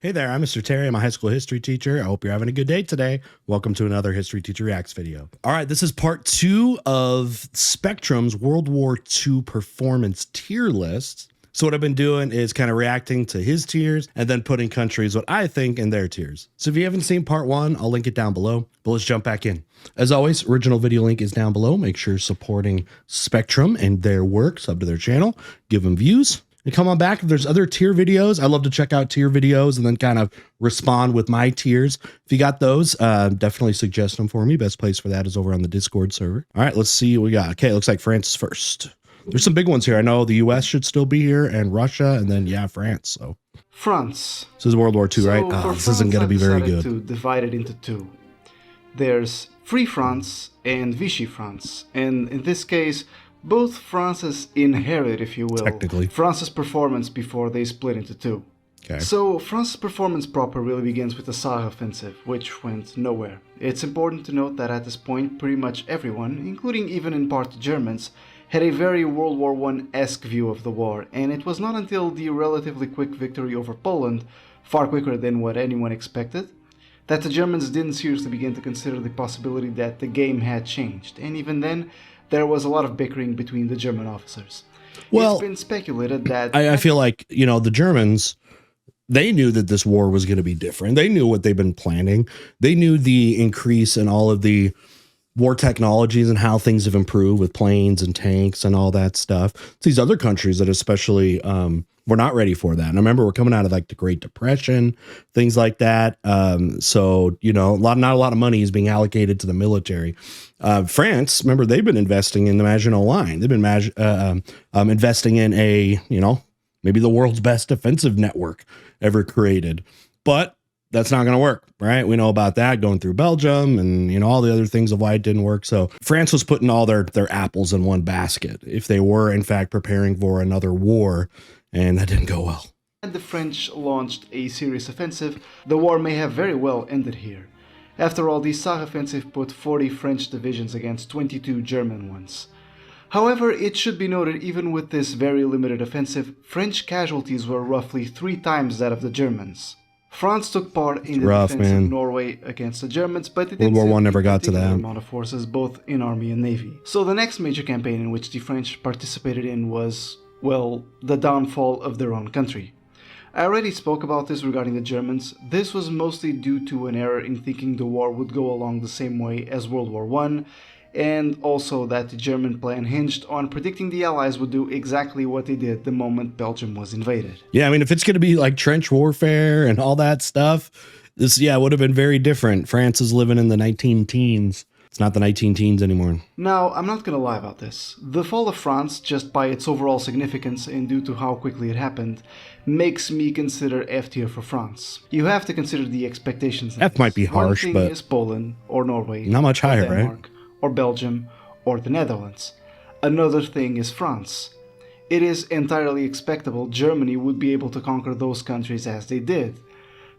Hey there, I'm Mr. Terry. I'm a high school history teacher. I hope you're having a good day today. Welcome to another History Teacher Reacts video. All right, this is part 2 of Spectrum's World War II performance tier list. So what I've been doing is kind of reacting to his tiers and then putting countries what I think in their tiers. So if you haven't seen part 1, I'll link it down below, but let's jump back in. As always, original video link is down below. Make sure you're supporting Spectrum and their work, sub to their channel, give them views. And come on back if there's other tier videos. I love to check out tier videos and then kind of respond with my tiers. If you got those, definitely suggest them for me. Best place for that is over on the Discord server. All right, let's see what we got. Okay, it looks like France is first. There's some big ones here. I know the US should still be here and Russia and then, yeah, France. So France. This is World War II, right? Oh, this isn't going to be very good. To divide it into two. There's Free France and Vichy France. And in this case, both Frances inherit, if you will, technically, France's performance before they split into two. Okay. So France's performance proper really begins with the Saar offensive, which went nowhere. It's important to note that at this point, pretty much everyone, including even in part the Germans, had a very World War I-esque view of the war, and it was not until the relatively quick victory over Poland, far quicker than what anyone expected, that the Germans didn't seriously begin to consider the possibility that the game had changed, and even then, there was a lot of bickering between the German officers. Well, it's been speculated that... I feel like, you know, the Germans, they knew that this war was going to be different. They knew what they've been planning. They knew the increase in all of the war technologies and how things have improved with planes and tanks and all that stuff. It's these other countries that especially were not ready for that. And I remember we're coming out of like the Great Depression, things like that. So, you know, not a lot of money is being allocated to the military. France, remember, they've been investing in the Maginot Line. They've been investing in a, you know, maybe the world's best defensive network ever created. But that's not going to work, right? We know about that going through Belgium and, you know, all the other things of why it didn't work. So France was putting all their apples in one basket if they were, in fact, preparing for another war, and that didn't go well. Had the French launched a serious offensive, the war may have very well ended here. After all, the Saar offensive put 40 French divisions against 22 German ones. However, it should be noted, even with this very limited offensive, French casualties were roughly 3 times that of the Germans. France took part in the defense of Norway against the Germans, but it World War I never got to that amount of forces, both in army and navy. So the next major campaign in which the French participated in was, well, the downfall of their own country. I already spoke about this regarding the Germans. This was mostly due to an error in thinking the war would go along the same way as World War I, and also that the German plan hinged on predicting the Allies would do exactly what they did the moment Belgium was invaded. Yeah, I mean, if it's going to be like trench warfare and all that stuff, this, yeah, would have been very different. France is living in the 19-teens. It's not the 19-teens anymore. Now, I'm not going to lie about this. The fall of France, just by its overall significance and due to how quickly it happened, makes me consider F tier for France. You have to consider the expectations. F might be harsh, but... One thing is Poland, or Norway, not much higher, Denmark, right? Or Belgium, or the Netherlands. Another thing is France. It is entirely expectable Germany would be able to conquer those countries as they did.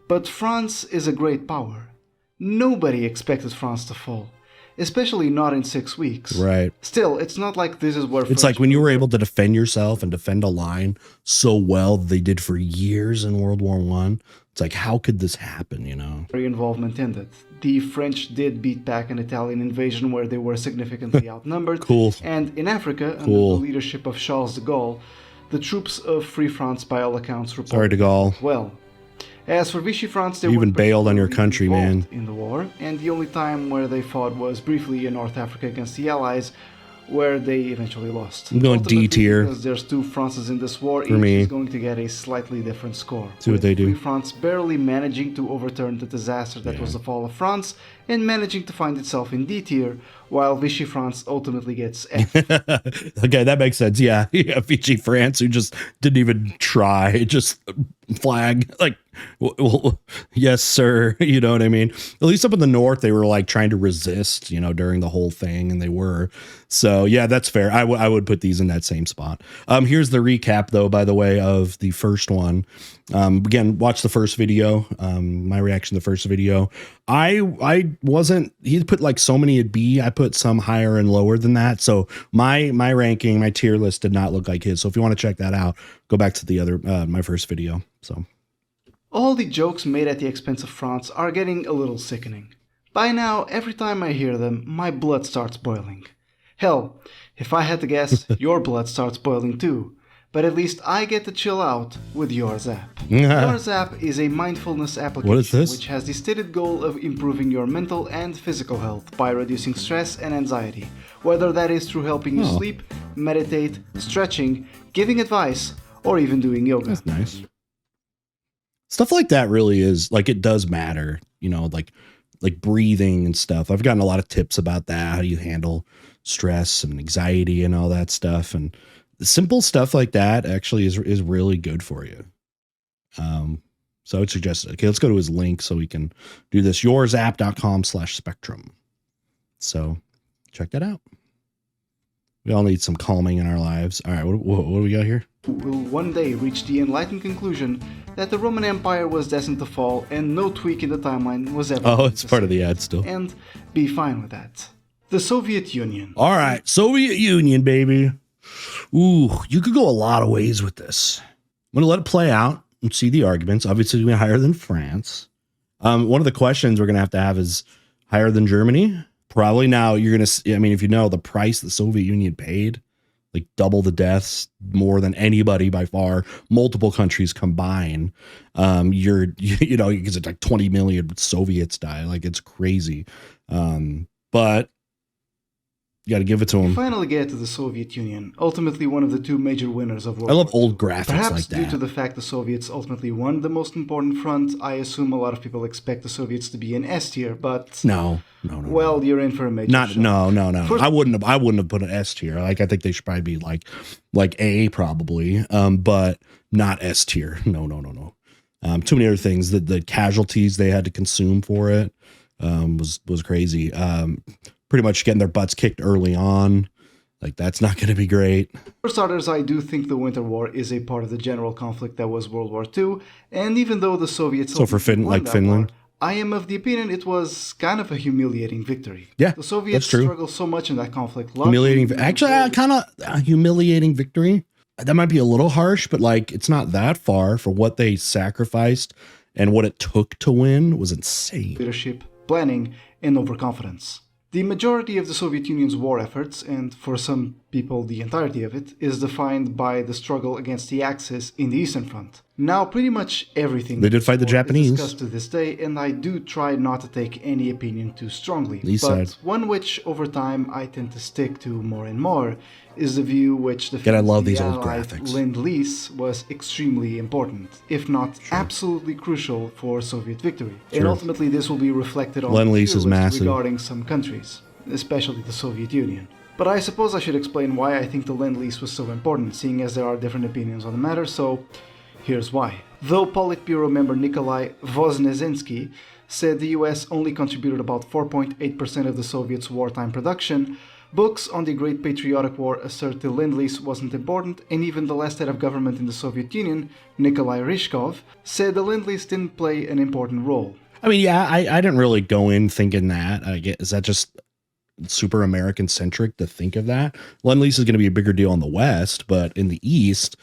But France is a great power. Nobody expected France to fall. Especially not in 6 weeks. Right. Still, it's not like this is where... It's like when you were able to defend yourself and defend a line so well that they did for years in World War I. It's like, how could this happen, you know? Involvement ended. The French did beat back an Italian invasion where they were significantly outnumbered. Cool. And in Africa, under the leadership of Charles de Gaulle, the troops of Free France, by all accounts, reported Sorry, de Gaulle. Well. As for Vichy France, they you even bailed on your country, man. In the war, and the only time where they fought was briefly in North Africa against the Allies, where they eventually lost. I'm going D tier. Because there's 2 Frances in this war, each is going to get a slightly different score. See what they do. Free France barely managing to overturn the disaster that was the fall of France, and managing to find itself in D tier, while Vichy France ultimately gets F. Okay, that makes sense. Yeah, Vichy France, who just didn't even try, just flag, like, well, yes, sir. You know what I mean? At least up in the north, they were like trying to resist, you know, during the whole thing, and they were. So yeah, that's fair. I would put these in that same spot. Here's the recap, though, by the way, of the first one. Again, watch the first video. My reaction to the first video. I wasn't. He put like so many at B. I put some higher and lower than that. So my ranking, my tier list did not look like his. So if you want to check that out, go back to the other my first video. So. All the jokes made at the expense of France are getting a little sickening. By now, every time I hear them, my blood starts boiling. Hell, if I had to guess, your blood starts boiling too. But at least I get to chill out with YourZap. YourZap is a mindfulness application What is this? which has the stated goal of improving your mental and physical health by reducing stress and anxiety, whether that is through helping you sleep, meditate, stretching, giving advice, or even doing yoga. That's nice. Stuff like that really is like, it does matter, you know, like breathing and stuff. I've gotten a lot of tips about that. How do you handle stress and anxiety and all that stuff? And the simple stuff like that actually is really good for you. So I would suggest it. Okay, let's go to his link so we can do this. YourZap.com/spectrum. So check that out. We all need some calming in our lives. All right, what do we got here? Will one day reach the enlightened conclusion that the Roman Empire was destined to fall and no tweak in the timeline was ever. Oh, it's part of the ad still. And be fine with that. The Soviet Union. All right, Soviet Union, baby. Ooh, you could go a lot of ways with this. I'm going to let it play out and see the arguments. Obviously, it's going to be higher than France. One of the questions we're going to have is higher than Germany. Probably now you're going to, I mean, if you know the price the Soviet Union paid, like double the deaths, more than anybody by far, multiple countries combined. You know, because it's like 20 million Soviets die. Like, it's crazy. But you got to give it to them. Finally get to the Soviet Union, ultimately one of the two major winners of World I love War II. old graphics Perhaps like that. due to the fact the Soviets ultimately won the most important front, I assume a lot of people expect the Soviets to be in S tier, but No. well, you're in for a major shock. No. First- I wouldn't have put an S tier. Like, I think they should probably be like A probably, but not S tier. No. Too many other things. The casualties they had to consume for it was crazy. Pretty much getting their butts kicked early on. Like, that's not going to be great. For starters, I do think the Winter War is a part of the general conflict that was World War II, and even though the Soviets So for ultimately won that Finland? war, I am of the opinion it was kind of a humiliating victory. Yeah, the Soviets that's true. struggled so much in that conflict. Humiliating. Actually, kind of humiliating victory. That might be a little harsh, but like, it's not that far for what they sacrificed and what it took to win was insane. Leadership, planning, and overconfidence. The majority of the Soviet Union's war efforts, and for some people the entirety of it, is defined by the struggle against the Axis in the Eastern Front. Now, pretty much everything They did fight the Japanese. is discussed to this day, and I do try not to take any opinion too strongly. East but side. one which, over time, I tend to stick to more and more is the view which the God, I love the these old Allied graphics. Lend-Lease was extremely important, if not absolutely crucial for Soviet victory. And Sure. ultimately, this will be reflected on Lend-Lease the tier is list massive. regarding some countries, especially the Soviet Union. But I suppose I should explain why I think the Lend-Lease was so important, seeing as there are different opinions on the matter, so here's why. Though Politburo member Nikolai Voznesensky said the US only contributed about 4.8% of the Soviets' wartime production, books on the Great Patriotic War assert the Lend-Lease wasn't important, and even the last head of government in the Soviet Union, Nikolai Ryzhkov, said the Lend-Lease didn't play an important role. I mean, yeah, I didn't really go in thinking that. I guess, is that just super American centric to think of that? Lend-Lease is going to be a bigger deal in the West, but in the East,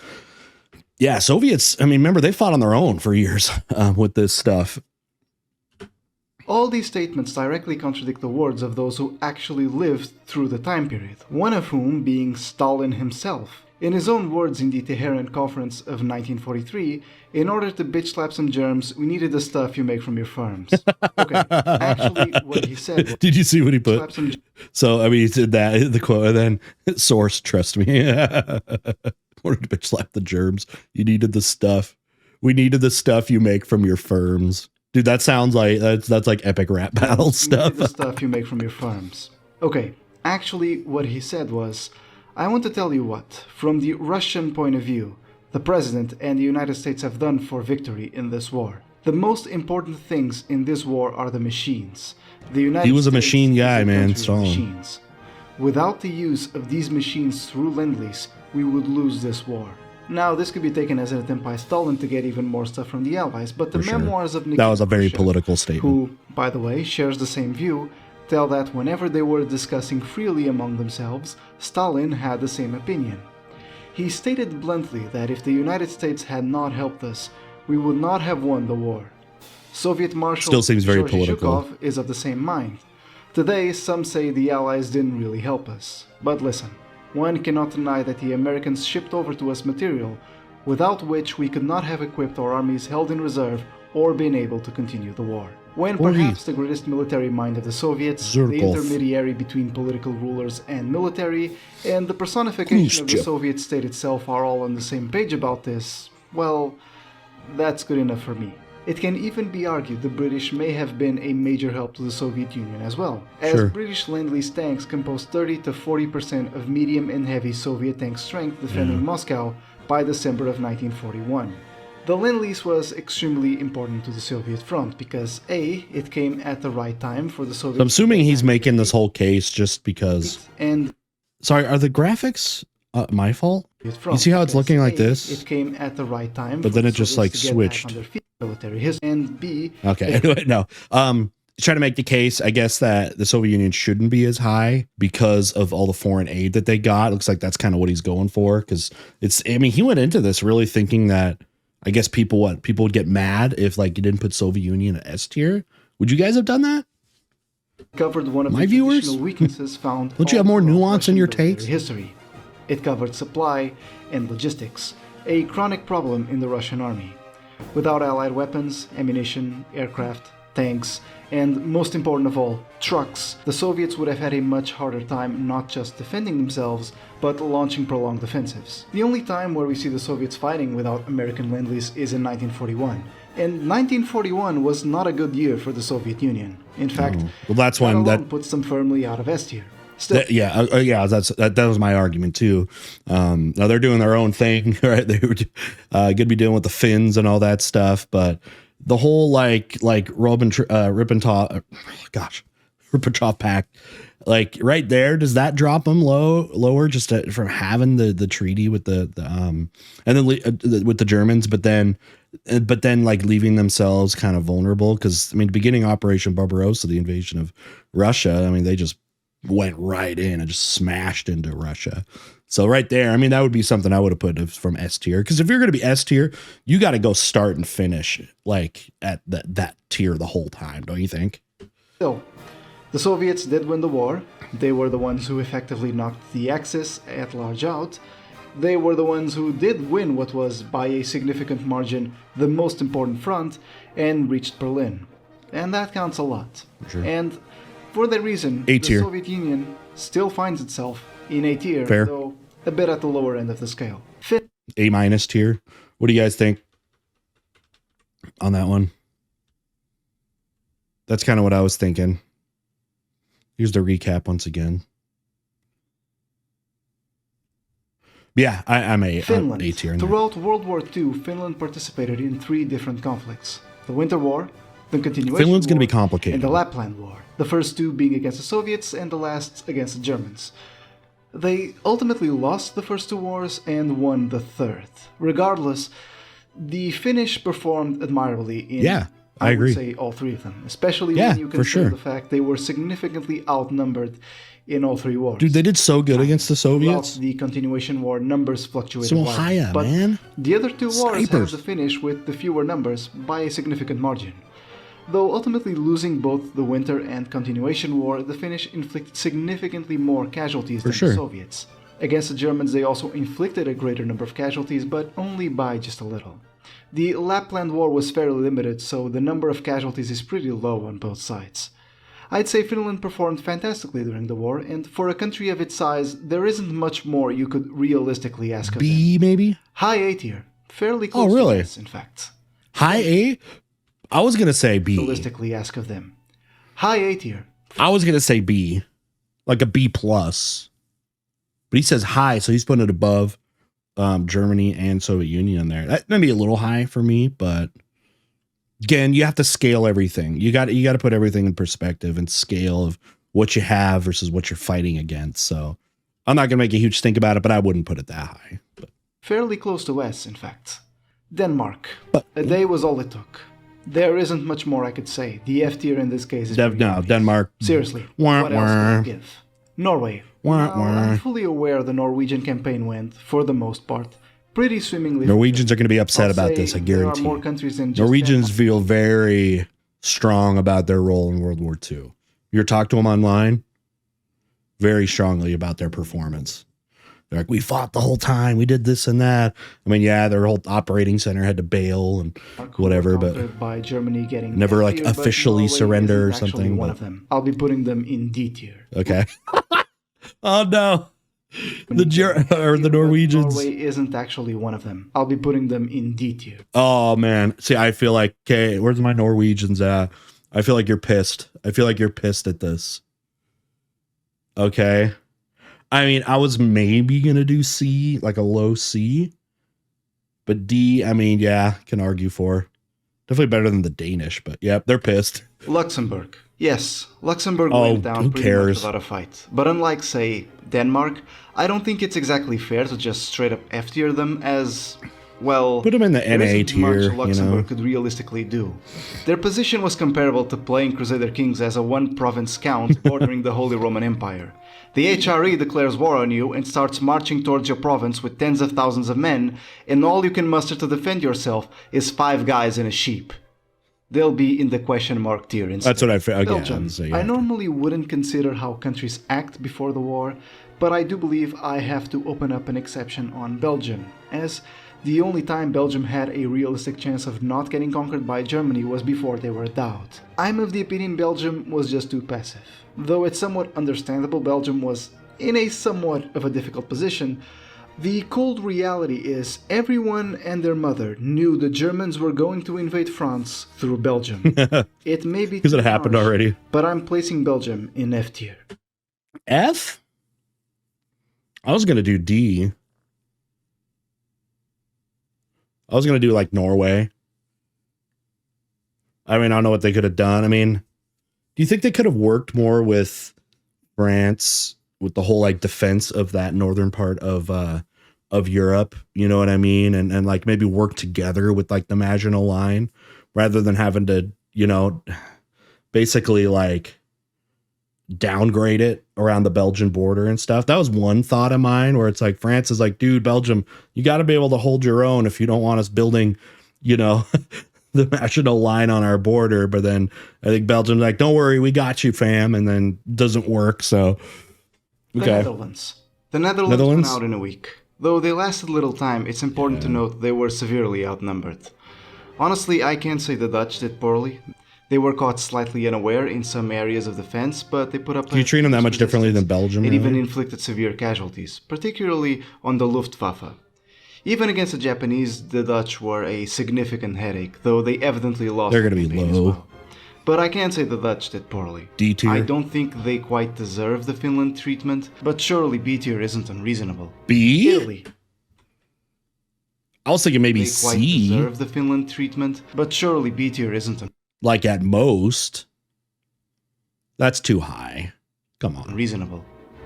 yeah, Soviets, I mean, remember, they fought on their own for years with this stuff. All these statements directly contradict the words of those who actually lived through the time period, one of whom being Stalin himself. In his own words in the Tehran Conference of 1943, in order to bitch slap some germs, we needed the stuff you make from your farms. Okay, actually, what he said was, Did you see what he slap put? some So, I mean, he said that, the quote, and then source, trust me. Wanted to bitch slap the germs. You needed the stuff. We needed the stuff you make from your firms. Dude, that sounds like, that's like epic rap battle stuff. the stuff you make from your farms. Okay, actually, what he said was, I want to tell you what, from the Russian point of view, the President and the United States have done for victory in this war. The most important things in this war are the machines. The United He was a States machine is guy, a man, country of Stalin. machines. Without the use of these machines through Lend-Lease, we would lose this war. Now, this could be taken as an attempt by Stalin to get even more stuff from the Allies, but the For sure. memoirs of That Nikita was a very Khrushchev, political statement. who, by the way, shares the same view, tell that whenever they were discussing freely among themselves, Stalin had the same opinion. He stated bluntly that if the United States had not helped us, we would not have won the war. Soviet Marshal Still seems very Georgy political. Zhukov is of the same mind. Today, some say the Allies didn't really help us. But listen, one cannot deny that the Americans shipped over to us material without which we could not have equipped our armies held in reserve or been able to continue the war. When perhaps the greatest military mind of the Soviets, the Zhukov. intermediary between political rulers and military, and the personification of the Khrushchev. Soviet state itself are all on the same page about this, well, that's good enough for me. It can even be argued the British may have been a major help to the Soviet Union as well, as Sure. British Lend-Lease tanks composed 30 to 40% of medium and heavy Soviet tank strength defending Moscow by December of 1941. The Lend-Lease was extremely important to the Soviet front because A, it came at the right time for the Soviet. So I'm assuming he's making this whole case just because. and Sorry, are the graphics my fault? front You see how it's because looking like A, this? It came at the right time, But for then the it just, Soviets like, to get back switched. on their feet, military history, and B, Okay, anyway, no. Trying to make the case, I guess, that the Soviet Union shouldn't be as high because of all the foreign aid that they got. Looks like that's kind of what he's going for. Because it's, I mean, he went into this really thinking that, I guess people would get mad if like you didn't put Soviet Union at S tier. Would you guys have done that? covered one of My the viewers? traditional weaknesses found Don't you have all more throughout nuance in Russian your military takes? history. It covered supply and logistics, a chronic problem in the Russian army. Without allied weapons, ammunition, aircraft, tanks, and most important of all, trucks, the Soviets would have had a much harder time not just defending themselves, but launching prolonged offensives. The only time where we see the Soviets fighting without American Lend-Lease is in 1941. And 1941 was not a good year for the Soviet Union. In fact, Well, that's that when alone that. puts them firmly out of S tier. Still, Yeah, that was my argument too. Now they're doing their own thing, right? They were going to be dealing with the Finns and all that stuff, but the whole Ribbentrop Pact, like right there, does that drop them lower just from having the treaty with the and then with the Germans, but then like leaving themselves kind of vulnerable because I mean, beginning Operation Barbarossa, the invasion of Russia, I mean, they just went right in and just smashed into Russia. So right there, I mean, that would be something I would have put from S tier. Because if you're going to be S tier, you got to go start and finish like at that tier the whole time, don't you think? Still, the Soviets did win the war. They were the ones who effectively knocked the Axis at large out. They were the ones who did win what was, by a significant margin, the most important front, and reached Berlin. And that counts a lot. Sure. And for that reason, A the tier. Soviet Union still finds itself in A tier, Fair. though a bit at the lower end of the scale. A minus tier. What do you guys think on that one? That's kind of what I was thinking. Here's the recap once again. Yeah, I'm a Finland. A tier. in there. Throughout World War II, Finland participated in 3 different conflicts. The Winter War, the Continuation Finland's going to War, be complicated. and the Lapland War. The first 2 being against the Soviets and the last against the Germans. They ultimately lost the first 2 wars and won the third. Regardless, the Finnish performed admirably in, Yeah, I agree. would say, all 3 of them. Especially Yeah, when you for consider sure. the fact they were significantly outnumbered in all 3 wars. Dude, they did so good against the Throughout Soviets. the Continuation War, numbers fluctuated So wildly, high, but man. the other 2 wars Snipers. have the Finnish with the fewer numbers by a significant margin. Though ultimately losing both the Winter and Continuation War, the Finnish inflicted significantly more casualties than sure. the Soviets. Against the Germans, they also inflicted a greater number of casualties, but only by just a little. The Lapland War was fairly limited, so the number of casualties is pretty low on both sides. I'd say Finland performed fantastically during the war, and for a country of its size, there isn't much more you could realistically ask of them. B maybe? High A tier. Fairly close really? to S, in fact. High A? I was going to say B. Realistically ask of them. High A tier. I was going to say B. Like a B plus. But he says high, so he's putting it above Germany and Soviet Union there. That may be a little high for me, but again, you have to scale everything. You got to put everything in perspective and scale of what you have versus what you're fighting against. So I'm not going to make a huge stink about it, but I wouldn't put it that high. But Fairly close to S, in fact. Denmark. But- A day was all it took. There isn't much more I could say. The F tier in this case is pretty obvious. Denmark. Seriously, Wah, what else wah. could I give? Norway. Wah, Well, wah. I'm fully aware the Norwegian campaign went, for the most part, pretty swimmingly. Norwegians are going to be upset I'll about say this, I there are guarantee. more countries than just Norwegians feel very strong about their role in World War II. You talk to them online, very strongly about their performance. They're like, we fought the whole time. We did this and that. I mean, yeah, their whole operating center had to bail and whatever, but by Germany getting never like heavier, but officially Norway surrender or isn't actually something. One But, of them. I'll be putting them in D tier. okay. Oh no. The But Norwegians. Norway isn't actually one of them. I'll be putting them in D tier. Oh man. See, I feel like, okay, where's my Norwegians at? I feel like you're pissed. I feel like you're pissed at this. Okay. I mean, I was maybe going to do C, like a low C. But D, I mean, yeah, can argue for. Definitely better than the Danish, but yep, they're pissed. Luxembourg. Yes, Luxembourg Oh, went down who pretty cares? much without a fight. But unlike, say, Denmark, I don't think it's exactly fair to just straight up F tier them as, well, Put them in the there NA isn't tier, much Luxembourg you know. could realistically do. Their position was comparable to playing Crusader Kings as a one-province count bordering the Holy Roman Empire. The HRE declares war on you and starts marching towards your province with tens of thousands of men, and all you can muster to defend yourself is 5 guys and a sheep. They'll be in the question mark tier instead. That's what I feel. Belgium. Yeah, so I normally wouldn't consider how countries act before the war, but I do believe I have to open up an exception on Belgium, as the only time Belgium had a realistic chance of not getting conquered by Germany was before they were endowed. I'm of the opinion Belgium was just too passive. Though it's somewhat understandable Belgium was in a somewhat of a difficult position, the cold reality is everyone and their mother knew the Germans were going to invade France through Belgium. It may be because it happened harsh, already. but I'm placing Belgium in F tier. F? I was going to do D. I was going to do like Norway. I mean, I don't know what they could have done. I mean, do you think they could have worked more with France with the whole like defense of that northern part of Europe? You know what I mean? And like maybe work together with like the Maginot Line rather than having to, you know, basically like downgrade it around the Belgian border and stuff. That was one thought of mine where it's like France is like, dude, Belgium, you got to be able to hold your own if you don't want us building, you know, the Maginot Line on our border. But then I think Belgium's like, don't worry, we got you, fam. And then doesn't work. So, The okay. Netherlands. The Netherlands went out in a week. Though they lasted little time, it's important to note they were severely outnumbered. Honestly, I can't say the Dutch did poorly. They were caught slightly unaware in some areas of defense, but they put up. Do you treat them that much differently than Belgium? It really? even inflicted severe casualties, particularly on the Luftwaffe. Even against the Japanese, the Dutch were a significant headache, though they evidently lost. They're going to be campaign as low. well. But I can't say the Dutch did poorly. D tier. I don't think they quite deserve the Finland treatment, but surely B tier isn't unreasonable. B? Italy. I was thinking maybe They quite C, deserve the Finland treatment, but surely B tier isn't like at most. That's too high. Come on. unreasonable.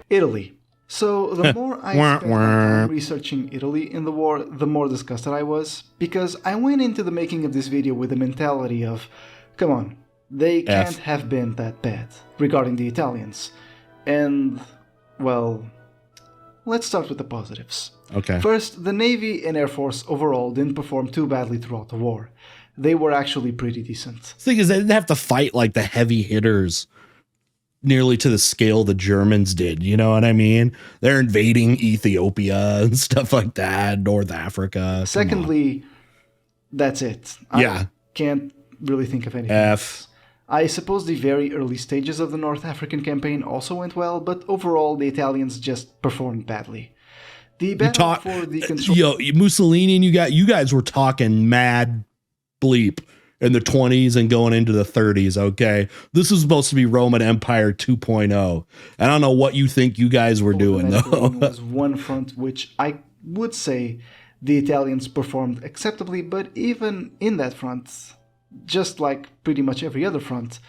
Italy. So the more I spent my time researching Italy in the war, the more disgusted I was, because I went into the making of this video with the mentality of, come on, they can't have been that bad regarding the Italians. And, well, let's start with the positives. Okay. First, the Navy and Air Force overall didn't perform too badly throughout the war. They were actually pretty decent. The thing is, they didn't have to fight like the heavy hitters nearly to the scale the Germans did. You know what I mean? They're invading Ethiopia and stuff like that, North Africa. Come on. Secondly, that's it. Yeah. I can't really think of anything F. else. I suppose the very early stages of the North African campaign also went well, but overall the Italians just performed badly. The battle for the control. Yo, Mussolini and you guys were talking mad bleep in the 20s and going into the 30s. Okay, this is supposed to be Roman Empire 2.0. I don't know what you think you guys were doing though. was one front which I would say the Italians performed acceptably, but even in that front, just like pretty much every other front,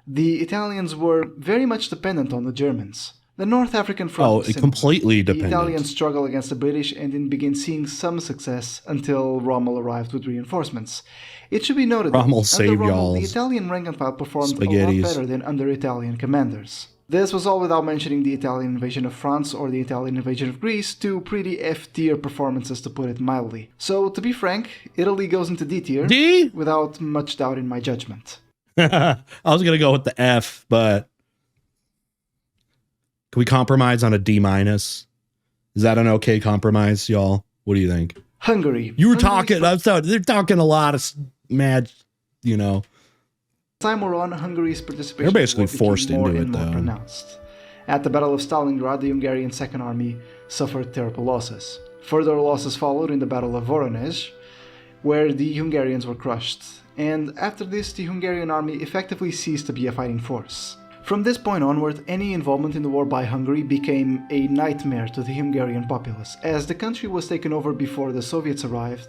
the Italians were very much dependent on the Germans. The North African front was similar. Completely The dependent. Italians struggled against the British and then began seeing some success until Rommel arrived with reinforcements. It should be noted Rommel that saved under Rommel, y'all. the Italian rank and file performed a Spaghettis. lot better than under Italian commanders. This was all without mentioning the Italian invasion of France or the Italian invasion of Greece, two pretty F-tier performances to put it mildly. So, to be frank, Italy goes into D-tier, D? without much doubt in my judgment. I was going to go with the F, but can we compromise on a D minus? Is that an okay compromise, y'all? What do you think? Hungary. You were talking, they're talking a lot of mad, you know. Time we're on, Hungary's participation They're basically in the war forced became more into it, and more though. pronounced. At the Battle of Stalingrad, the Hungarian Second Army suffered terrible losses. Further losses followed in the Battle of Voronezh, where the Hungarians were crushed, and after this the Hungarian army effectively ceased to be a fighting force. From this point onward, any involvement in the war by Hungary became a nightmare to the Hungarian populace, as the country was taken over before the Soviets arrived,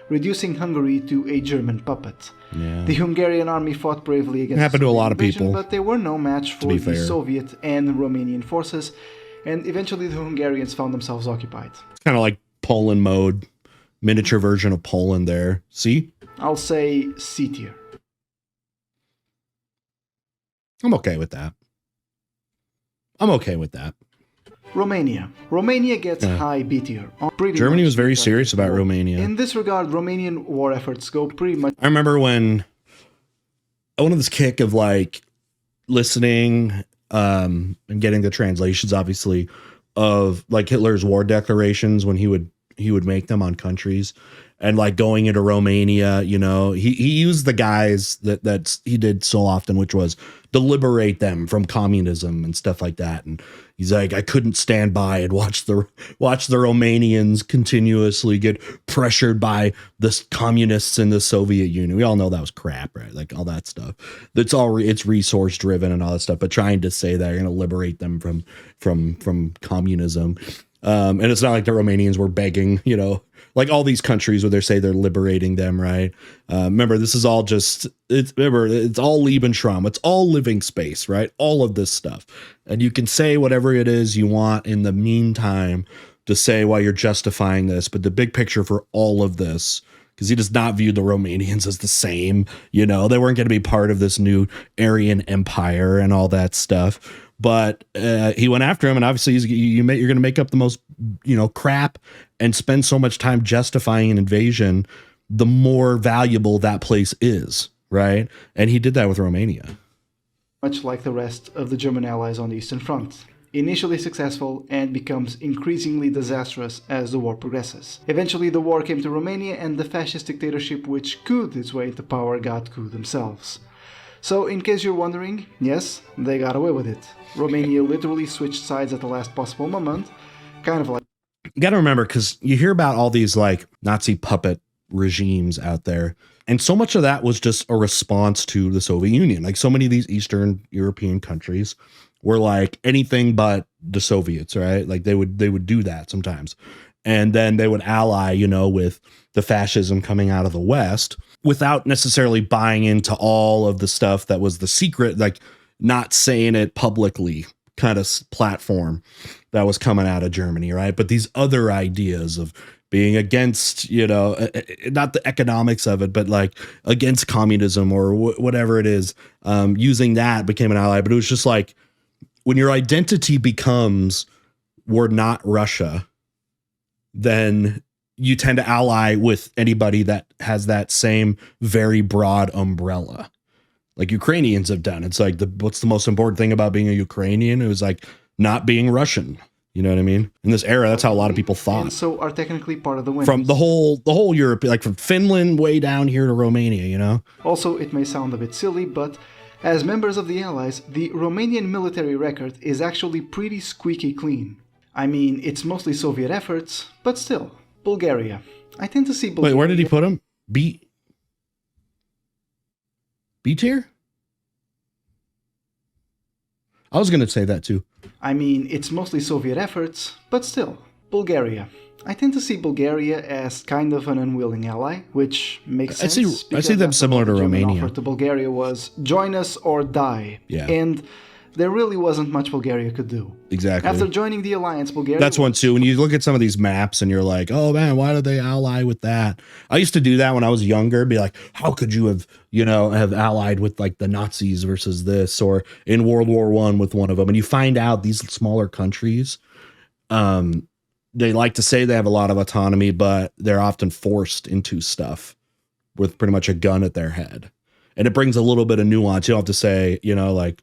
reducing Hungary to a German puppet. Yeah. The Hungarian army fought bravely against Happened the to a Soviet lot of invasion, people, but they were no match for be the fair. Soviet and Romanian forces, and eventually the Hungarians found themselves occupied. It's kind of like Poland mode, miniature version of Poland there. See? I'll say C tier. I'm okay with that. I'm okay with that. Romania. Romania gets Yeah. high B tier. Pretty Germany much was very because serious of the about war. Romania. In this regard, Romanian war efforts go pretty much I remember when I went on this kick of like listening and getting the translations, obviously, of like Hitler's war declarations when he would make them on countries, and like going into Romania, you know, he used the guys that he did so often, which was to liberate them from communism and stuff like that. And he's like, I couldn't stand by and watch the Romanians continuously get pressured by the communists in the Soviet Union. We all know that was crap, right? Like all that stuff. It's resource driven and all that stuff. But trying to say that you're going to liberate them from communism, and it's not like the Romanians were begging, you know, like all these countries where they say they're liberating them, right? Remember, this is all just, it's all Lebensraum. It's all living space, right? All of this stuff. And you can say whatever it is you want in the meantime to say why you're justifying this. But the big picture for all of this, because he does not view the Romanians as the same, you know, they weren't going to be part of this new Aryan empire and all that stuff. But he went after him, and obviously you're going to make up the most, you know, crap and spend so much time justifying an invasion, the more valuable that place is, right? And he did that with Romania. much like the rest of the German allies on the Eastern Front. Initially successful and becomes increasingly disastrous as the war progresses. Eventually the war came to Romania, and the fascist dictatorship which could its way to power got coup themselves. So, in case you're wondering, yes, they got away with it. Romania literally switched sides at the last possible moment, kind of like You got to remember, because you hear about all these like Nazi puppet regimes out there, and so much of that was just a response to the Soviet Union. Like so many of these Eastern European countries were like anything but the Soviets, right? Like they would do that sometimes. And then they would ally, you know, with the fascism coming out of the West without necessarily buying into all of the stuff that was the secret, like not saying it publicly kind of platform that was coming out of Germany, right? But these other ideas of being against, you know, not the economics of it, but like against communism or whatever it is, using that became an ally. But it was just like when your identity becomes we're not Russia, then you tend to ally with anybody that has that same very broad umbrella, like Ukrainians have done. It's like what's the most important thing about being a Ukrainian? It was like not being Russian. You know what I mean? In this era, that's how a lot of people and thought. so are technically part of the winners. From the whole Europe, like from Finland way down here to Romania, you know? Also, it may sound a bit silly, but as members of the Allies, the Romanian military record is actually pretty squeaky clean. I mean, it's mostly Soviet efforts, but still. Bulgaria. I tend to see Bulgaria... Wait, where did he put him? B tier? I was going to say that too. I mean, it's mostly Soviet efforts, but still. Bulgaria. I tend to see Bulgaria as kind of an unwilling ally, which makes sense. I see them because similar to the German Romania. offer to Bulgaria was join us or die. Yeah. And there really wasn't much Bulgaria could do. Exactly. After joining the alliance, Bulgaria... That's one too. When you look at some of these maps and you're like, oh man, why did they ally with that? I used to do that when I was younger, be like, how could you have, have allied with like the Nazis versus this, or in World War I with one of them? And you find out these smaller countries, they like to say they have a lot of autonomy, but they're often forced into stuff with pretty much a gun at their head. And it brings a little bit of nuance. You don't have to say, like,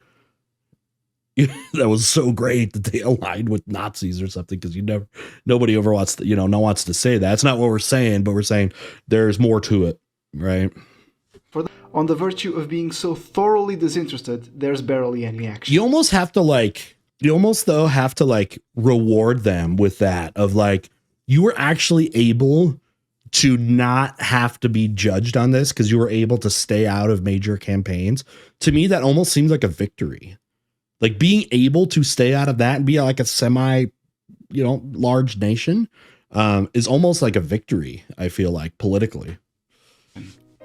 that was so great that they allied with Nazis or something, because nobody ever wants to, wants to say that. That's not what we're saying, but we're saying there's more to it, right? On the virtue of being so thoroughly disinterested, there's barely any action. You almost have to reward them with that, of like, you were actually able to not have to be judged on this because you were able to stay out of major campaigns. To me, that almost seems like a victory. Like being able to stay out of that and be like a semi, large nation is almost like a victory, I feel like, politically.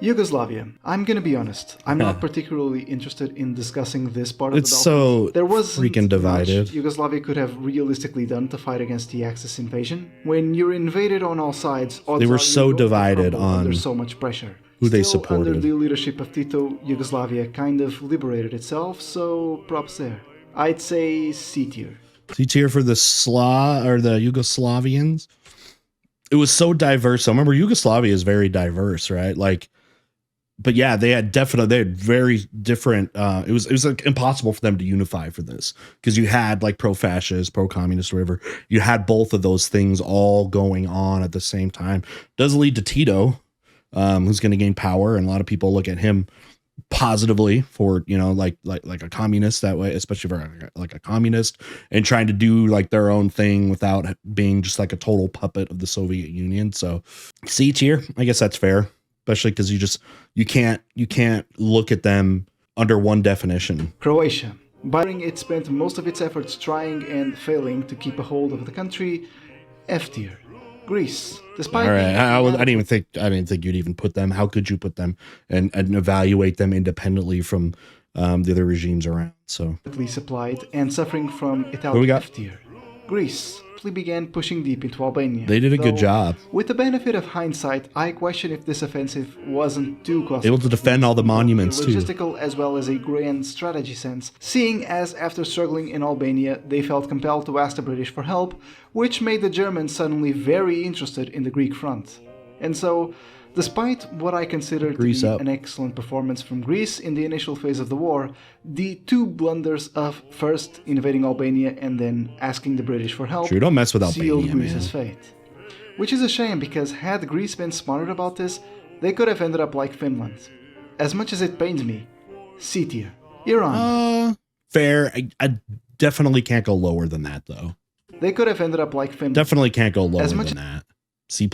Yugoslavia. I'm going to be honest. I'm not particularly interested in discussing this part of the Balkans. So there was freaking divided. Yugoslavia could have realistically done to fight against the Axis invasion. When you're invaded on all sides, they were so divided on under so much pressure. Who they supported. Under the leadership of Tito, Yugoslavia kind of liberated itself, so props there. I'd say C tier. C tier for the Yugoslavians. It was so diverse. I remember Yugoslavia is very diverse, right? But yeah, they had very different. It was like impossible for them to unify for this, because you had like pro-fascist, pro-communist, whatever. You had both of those things all going on at the same time. Does lead to Tito, who's going to gain power, and a lot of people look at him positively for like a communist that way, especially for like a communist, and trying to do like their own thing without being just like a total puppet of the Soviet Union. So C tier, I guess that's fair. Especially because you can't look at them under one definition. Croatia. Barring it spent most of its efforts trying and failing to keep a hold of the country. F tier. Greece. Despite all right, I didn't think you'd even put them. How could you put them and evaluate them independently from the other regimes around? So supplied and suffering from Italian F tier. Greece began pushing deep into Albania. They did a good job. With the benefit of hindsight, I question if this offensive wasn't too costly. Able to defend all the monuments too. Logistical as well as a grand strategy sense, seeing as after struggling in Albania, they felt compelled to ask the British for help, which made the Germans suddenly very interested in the Greek front. And so, despite what I consider to be an excellent performance from Greece in the initial phase of the war, the two blunders of first invading Albania and then asking the British for help don't mess with Albania, sealed Greece's fate. Which is a shame, because had Greece been smarter about this, they could have ended up like Finland. As much as it pains me, C tier. Iran. Fair. I definitely can't go lower than that, though. They could have ended up like Finland. Definitely can't go lower than that. C+.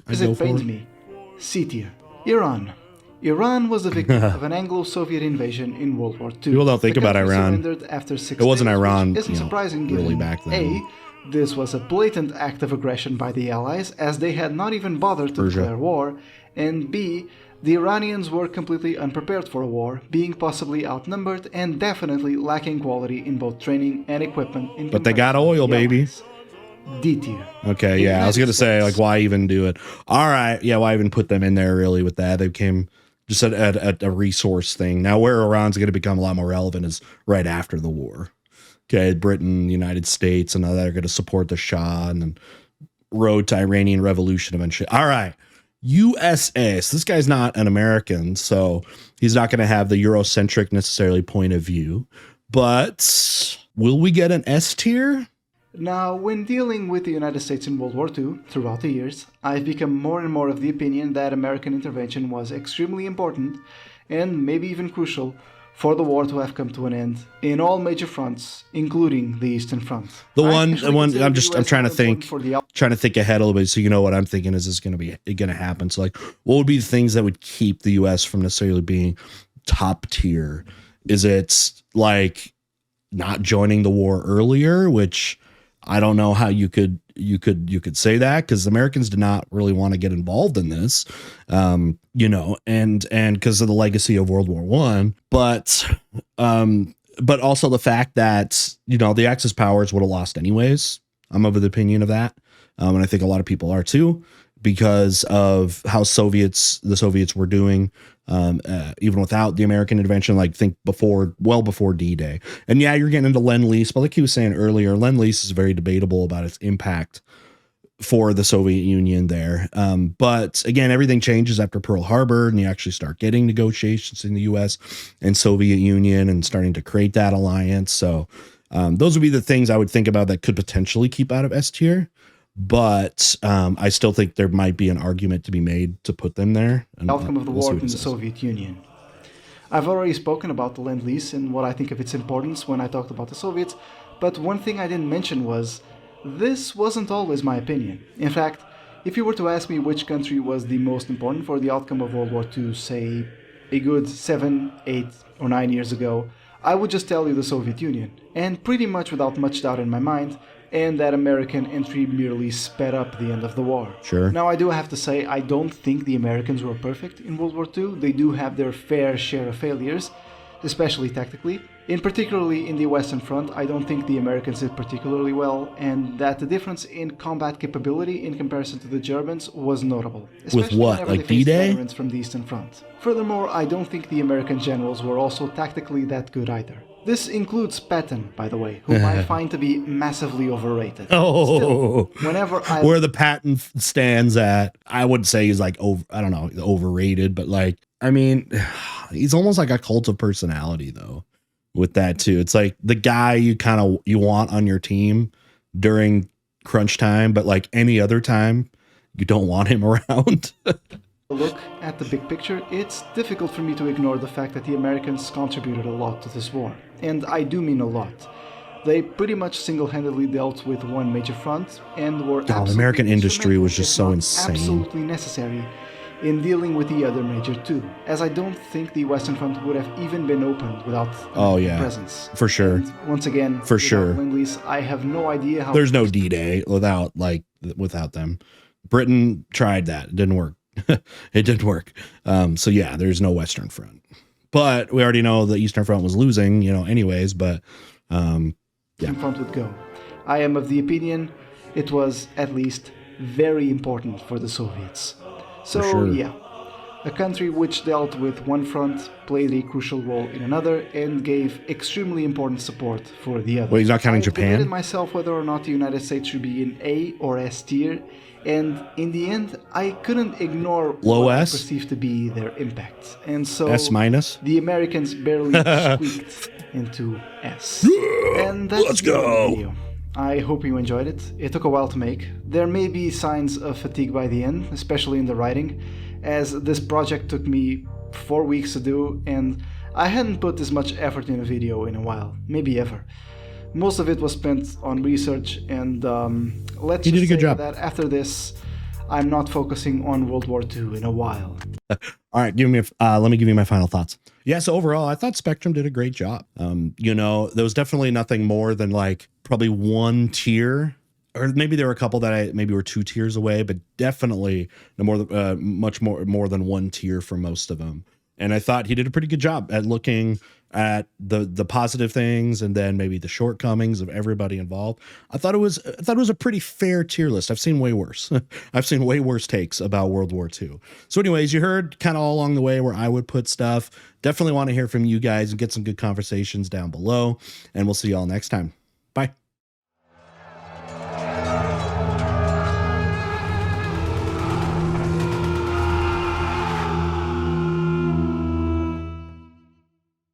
As it pains me. C tier. Iran. Iran was the victim of an Anglo-Soviet invasion in World War II. People don't think about Iran. After 6 it wasn't days, Iran isn't surprising given really back then. This was a blatant act of aggression by the Allies, as they had not even bothered to declare war, and B, the Iranians were completely unprepared for a war, being possibly outnumbered and definitely lacking quality in both training and equipment. But they got oil, baby. D tier. Okay, yeah, I was gonna say, like, why even do it? All right, yeah, why even put them in there really with that? They came just at a resource thing. Now, where Iran's going to become a lot more relevant is right after the war. Okay, Britain, United States, and they're going to support the Shah and then road to Iranian Revolution eventually. All right, USA. So this guy's not an American, so he's not going to have the Eurocentric necessarily point of view. But will we get an S tier? Now, when dealing with the United States in World War II, throughout the years, I've become more and more of the opinion that American intervention was extremely important, and maybe even crucial, for the war to have come to an end in all major fronts, including the Eastern Front. I'm trying to think ahead a little bit, so you know what I'm thinking is going to happen. So, like, what would be the things that would keep the U.S. from necessarily being top tier? Is it like not joining the war earlier, which I don't know how you could say that, because Americans did not really want to get involved in this, and because of the legacy of World War I. But but also the fact that, you know, the Axis powers would have lost anyways. I'm of the opinion of that. And I think a lot of people are too, because of how the Soviets were doing, even without the American intervention, like think well before D-Day. And yeah, you're getting into Lend-Lease, but like you were saying earlier, Lend-Lease is very debatable about its impact for the Soviet Union there. But again, everything changes after Pearl Harbor, and you actually start getting negotiations in the US and Soviet Union and starting to create that alliance. So those would be the things I would think about that could potentially keep out of S tier. But I still think there might be an argument to be made to put them there. And, Outcome of the we'll see war what in it the says. Soviet Union. I've already spoken about the Lend-Lease and what I think of its importance when I talked about the Soviets, but one thing I didn't mention was this wasn't always my opinion. In fact, if you were to ask me which country was the most important for the outcome of World War II, say a good 7, 8, or 9 years ago, I would just tell you the Soviet Union, and pretty much without much doubt in my mind, and that American entry merely sped up the end of the war. Sure. Now, I do have to say, I don't think the Americans were perfect in World War II. They do have their fair share of failures, especially tactically. Particularly in the Western Front, I don't think the Americans did particularly well, and that the difference in combat capability in comparison to the Germans was notable. Especially what, whenever like they faced D-Day? veterans from the Eastern Front. Furthermore, I don't think the American generals were also tactically that good either. This includes Patton, by the way, whom I find to be massively overrated. Oh, Still, whenever I where the Patton stands at, I would say he's like I don't know, overrated, but like, I mean, he's almost like a cult of personality though. With that too, it's like the guy you want on your team during crunch time, but like any other time, you don't want him around. look at the big picture, it's difficult for me to ignore the fact that the Americans contributed a lot to this war. And I do mean a lot. They pretty much single-handedly dealt with one major front and were the American industry was just so not insane. Absolutely necessary in dealing with the other major two, as I don't think the Western Front would have even been opened without American presence. For sure. And once again, For sure. Lend-Lease, I have no idea how. There's no D-Day without them. Britain tried that. It didn't work. It didn't work. So yeah, there's no Western Front. But we already know the Eastern Front was losing, anyways, but yeah. Front would go. I am of the opinion it was at least very important for the Soviets. So sure. Yeah, a country which dealt with one front played a crucial role in another and gave extremely important support for the other. Wait, he's not counting I Japan? debated myself whether or not the United States should be in A or S tier, and in the end, I couldn't ignore low what S? I perceived to be their impact. And so S minus? the Americans barely squeaked into S. And that's Let's the end of the go. video. I hope you enjoyed it. It took a while to make. There may be signs of fatigue by the end, especially in the writing, as this project took me 4 weeks to do, and I hadn't put this much effort in a video in a while, maybe ever. Most of it was spent on research, and let's You did just a good say job. that after this, I'm not focusing on World War II in a while. All right, let me give you my final thoughts. Yeah, so overall, I thought Spectrum did a great job. There was definitely nothing more than like probably one tier, or maybe there were a couple that maybe were 2 tiers away, but definitely much more than one tier for most of them. And I thought he did a pretty good job at looking at the positive things and then maybe the shortcomings of everybody involved. I thought it was a pretty fair tier list. I've seen way worse. I've seen way worse takes about World War II. So anyways, you heard kind of all along the way where I would put stuff. Definitely want to hear from you guys and get some good conversations down below. And we'll see y'all next time.